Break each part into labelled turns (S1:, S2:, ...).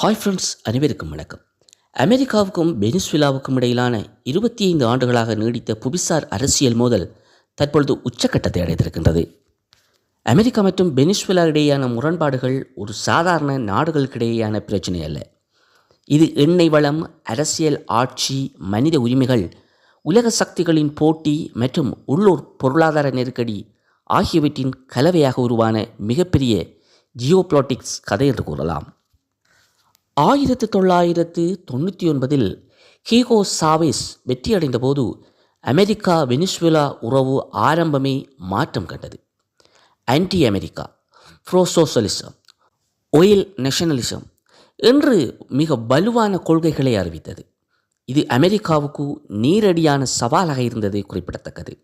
S1: Hi friends, அனைவருக்கும் வணக்கம். அமெரிக்காவுக்கும் வெனிசுவேலாவுக்கும் இடையிலான 25 ஆண்டுகளாக நீடித்த புவிசார் அரசியல் மோதல் தற்பொழுது உச்சக்கட்டத்தை அடைந்திருக்கின்றது. அமெரிக்கா மற்றும் வெனிசுவேலா இடையேயான முரண்பாடுகள் ஒரு சாதாரண நாடுகளுக்கிடையேயான பிரச்சனை அல்ல. இது எண்ணெய் வளம், அரசியல், ஆட்சி, மனித உரிமைகள், உலக சக்திகளின் போட்டி மற்றும் உள்ளூர் பொருளாதார நெருக்கடி ஆகியவற்றின் கலவையாக உருவான மிகப்பெரிய ஜியோபொலிட்டிக்ஸ் கதை என்று கூறலாம். 1999 ஹீகோ சாவேஸ் வெற்றியடைந்த போது அமெரிக்கா வெனிசுவேலா உறவு ஆரம்பமே மாற்றம் கண்டது. ஆன்டி அமெரிக்கா, ப்ரோ சோசலிசம், ஒயில் நேஷனலிசம் என்று மிக வலுவான கொள்கைகளை அறிவித்தது. இது அமெரிக்காவுக்கு நேரடியான சவாலாக இருந்தது குறிப்பிடத்தக்கது.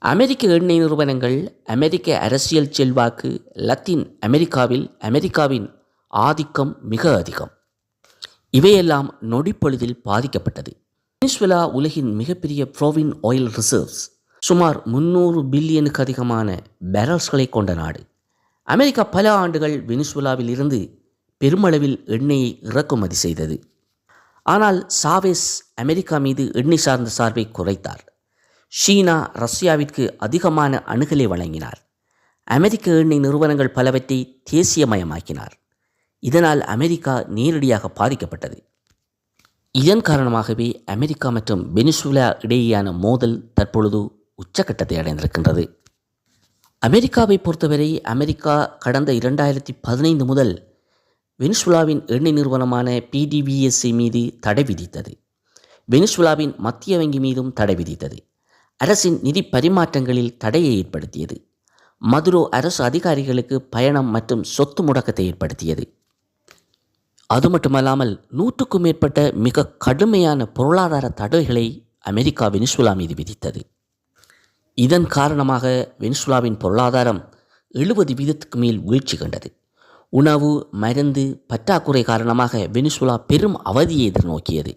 S1: அமெரிக்க எண்ணெய் நிறுவனங்கள், அமெரிக்க அரசியல் செல்வாக்கு, லத்தீன் அமெரிக்காவில் அமெரிக்காவின் ஆதிக்கம் மிக அதிகம். இவையெல்லாம் நொடிப்பொழுதில் பாதிக்கப்பட்டது. வெனிசுவேலா உலகின் மிகப்பெரிய ப்ரோவின் ஆயில் ரிசர்வ்ஸ், சுமார் 300 பில்லியனுக்கு அதிகமான பேரல்ஸ்களை கொண்ட நாடு. அமெரிக்கா பல ஆண்டுகள் வெனிசுவேலாவில் இருந்து பெருமளவில் எண்ணெயை இறக்குமதி செய்தது. ஆனால் சாவேஸ் அமெரிக்கா மீது எண்ணெய் சார்ந்த சார்பை குறைத்தார். சீனா ரஷ்யாவிற்கு அதிகமான அணுகலை வழங்கினார். அமெரிக்க எண்ணெய் நிறுவனங்கள் பலவற்றை தேசியமயமாக்கினார். இதனால் அமெரிக்கா நேரடியாக பாதிக்கப்பட்டது. இதன் காரணமாகவே அமெரிக்கா மற்றும் வெனிசுவேலா இடையேயான மோதல் தற்பொழுது உச்சக்கட்டத்தை அடைந்திருக்கின்றது. அமெரிக்காவை பொறுத்தவரை அமெரிக்கா கடந்த 2015 முதல் வெனிசுவேலாவின் எண்ணெய் நிறுவனமான PDVSA மீது தடை விதித்தது. வெனிசுவேலாவின் மத்திய வங்கி மீதும் தடை விதித்தது. அரசின் நிதி பரிமாற்றங்களில் தடையை ஏற்படுத்தியது. மதுரோ அரசு அதிகாரிகளுக்கு பயணம் மற்றும் சொத்து முடக்கத்தை ஏற்படுத்தியது. அது மட்டுமல்லாமல் 100க்கும் மேற்பட்ட மிக கடுமையான பொருளாதார தடைகளை அமெரிக்கா வெனிசுவேலா மீது விதித்தது. இதன் காரணமாக வெனிசுவேலாவின் பொருளாதாரம் 70% மேல் வீழ்ச்சி கண்டது. உணவு, மருந்து பற்றாக்குறை காரணமாக வெனிசுவேலா பெரும் அவதியை எதிர்நோக்கியது.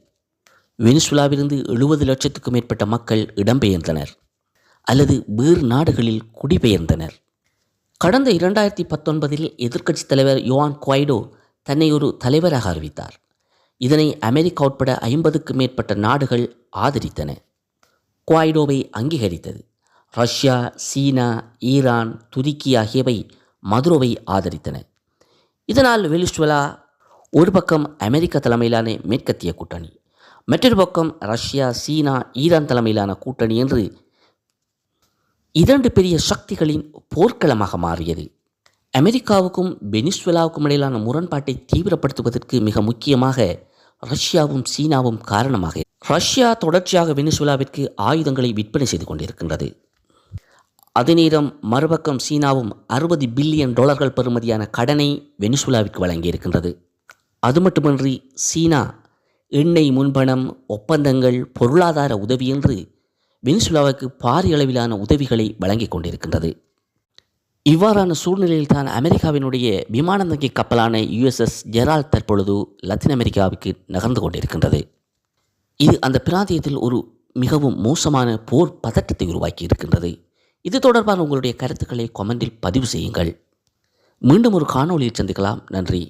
S1: வெனிசுவேலாவிலிருந்து 70 லட்சத்துக்கும் மேற்பட்ட மக்கள் இடம்பெயர்ந்தனர் அல்லது வேறு நாடுகளில் குடிபெயர்ந்தனர். கடந்த 2019 எதிர்க்கட்சித் தலைவர் யுவான் குவைடோ தன்னை ஒரு தலைவராக அறிவித்தார். இதனை அமெரிக்கா உட்பட 50க்கும் மேற்பட்ட நாடுகள் ஆதரித்தன. குவைடோவை அங்கீகரித்தது. ரஷ்யா, சீனா, ஈரான், துருக்கி ஆகியவை மதுரோவை ஆதரித்தன. இதனால் வெனிசுவேலா ஒரு பக்கம் அமெரிக்கா தலைமையிலான மேற்கத்திய கூட்டணி, மற்றொரு பக்கம் ரஷ்யா, சீனா, ஈரான் தலைமையிலான கூட்டணி என்று 2 பெரிய சக்திகளின் போர்க்களமாக மாறியது. அமெரிக்காவுக்கும் வெனிசுவேலாவுக்கும் இடையிலான முரண்பாட்டை தீவிரப்படுத்துவதற்கு மிக முக்கியமாக ரஷ்யாவும் சீனாவும் காரணமாக. ரஷ்யா தொடர்ச்சியாக வெனிசுவேலாவிற்கு ஆயுதங்களை விற்பனை செய்து கொண்டிருக்கின்றது. அதே நேரம் மறுபக்கம் சீனாவும் $60 பில்லியன் பெறுமதியான கடனை வெனிசுவேலாவிற்கு வழங்கியிருக்கின்றது. அது மட்டுமின்றி சீனா எண்ணெய் முன்பணம், ஒப்பந்தங்கள், பொருளாதார உதவி என்று வெனிசுவேலாவுக்கு பாரிய அளவிலான உதவிகளை வழங்கி கொண்டிருக்கின்றது. இவ்வாறான சூழ்நிலையில்தான் அமெரிக்காவினுடைய விமானந்தங்கி கப்பலான USS ஜெரால்ட் தற்பொழுது லத்தீன் அமெரிக்காவுக்கு நகர்ந்து கொண்டிருக்கின்றது. இது அந்த பிராந்தியத்தில் ஒரு மிகவும் மோசமான போர் பதட்டத்தை உருவாக்கி இருக்கின்றது. இது தொடர்பான உங்களுடைய கருத்துக்களை கமெண்டில் பதிவு செய்யுங்கள். மீண்டும் ஒரு காணொளியில் சந்திக்கலாம். நன்றி.